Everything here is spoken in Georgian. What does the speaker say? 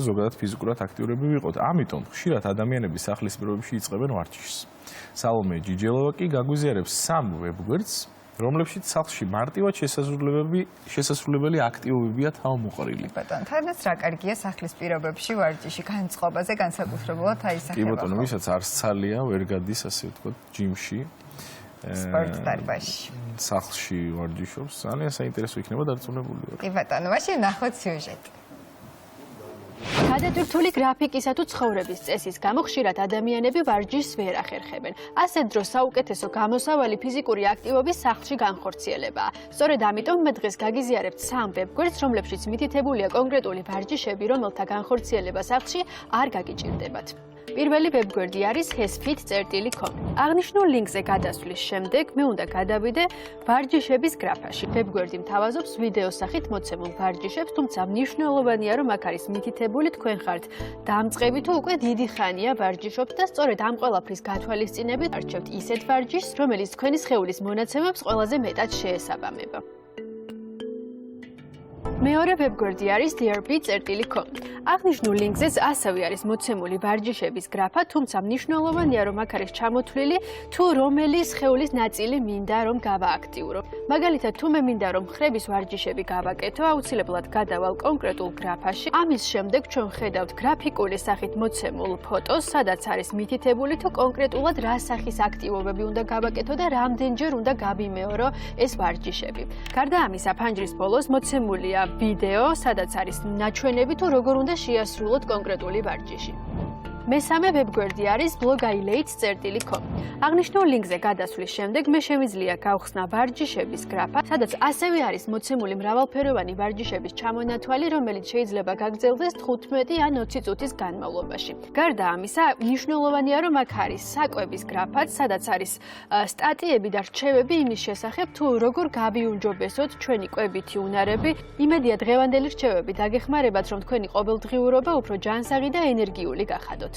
ზოგადად ფიზიკურად აქტიურები ვიყოთ. ამიტომ ხშირად ადამიანები სახლის პირობებში იწყებენ ვარჯიშს. სალომე ჯიჯელოვა კი გაგვიზიარებს 3 ვებგვერდს, რომლებშიც სახლში მარტივად შესასრულებელი აქტივობებია თავმოყრილი. ბატონო, თანაც რა კარგია სახლის პირობებში ვარჯიში, განწყობაზე განსაკუთრებულად აისახება. კი ბატონო, ვისაც არც ცალია, ვერ გადის ასე ვთქვათ, ჯიმში. სპორტ დარბაზში. სახლში ვარჯიშობს, ძალიან საინტერესო იქნება დარწმუნებული ვარ. კი ბატონო, მაშინ ნახოთ სიუჟეტი. გადატვირთული გრაფიკისა თუ ცხოვრების წესის გამო ხშირად ადამიანები ვარჯიშს ვერ ახერხებენ. ასეთ დროს საუკეთესო გამოსავალი ფიზიკური აქტივობის სახლში განხორციელებაა. სწორედ ამიტომ მე დღეს გაგიზიარებთ 3 ვებგვერდს, რომლებშიც მითითებულია კონკრეტული ვარჯიშები, რომელთა განხორციელება სახლში არ გაგიჭირდებათ. პირველი ვებგვერდი არის hesfit.com. აღნიშნულ ლინკზე გადასვლის შემდეგ მე უნდა გადავიდე ვარჯიშების გრაფაში. ვებგვერდი მთავაზობს ვიდეოს სახით მოცემულ ვარჯიშებს, თუმცა მნიშვნელოვანია, რომ აქ არის მითითებული თქვენ ხართ დამწყები თუ უკვე დიდი ხანია ვარჯიშობთ და სწორედ ამ ყველაფრის გათვალისწინებით არჩევთ ისეთ ვარჯიშს, რომელიც თქვენი სხეულის მონაცემებს ყველაზე მეტად შეესაბამება. მეორე ვებგვერდი არის drb.com. აღნიშნულ ლინკზეც ასევე არის მოცემული ვარჯიშების გრაფა, თუმცა მნიშვნელოვანია, რომ აქ არის ჩამოთვლილი თუ რომელი სხეულის ნაწილი მინდა რომ გავააქტიურო. მაგალითად, თუ მე მინდა რომ ხრების ვარჯიშები გავაკეთო, აუცილებლად გადავალ კონკრეტულ გრაფაში. ამის შემდეგ ჩვენ ხედავთ გრაფიკული სახით მოცემულ ფოტოს, სადაც არის მითითებული თუ კონკრეტულად რა სახის აქტივობები უნდა გავაკეთო და რამდენჯერ უნდა გავიმეორო ეს ვარჯიშები. გარდა ამისა, ფანჯრის ბოლოს მოცემულია ვიდეო, სადაც არის ნაჩვენები თუ როგორ უნდა შეასრულოთ კონკრეტული ვარჯიში. მესამე ვებგვერდი არის blogilates.com. აღნიშნულ ლინკზე გადასვლის შემდეგ მე შემიძლია გავხსნა ვარჯიშების გრაფა, სადაც ასევე არის მოცემული მრავალფეროვანი ვარჯიშების ჩამონათვალი, რომელიც შეიძლება გაგრძელდეს 15 ან 20 წუთის განმავლობაში. გარდა ამისა, მნიშვნელოვანია, რომ აქ არის საკვების გრაფაც, სადაც არის სტატიები და რჩევები იმის შესახებ, თუ როგორ გავიუმჯობესოთ ჩვენი კვებითი უნარები. იმედია დღევანდელი რჩევები დაგეხმარებათ, რომ თქვენი ყოველდღიურობა უფრო ჯანსაღი და ენერგიული გახადოთ.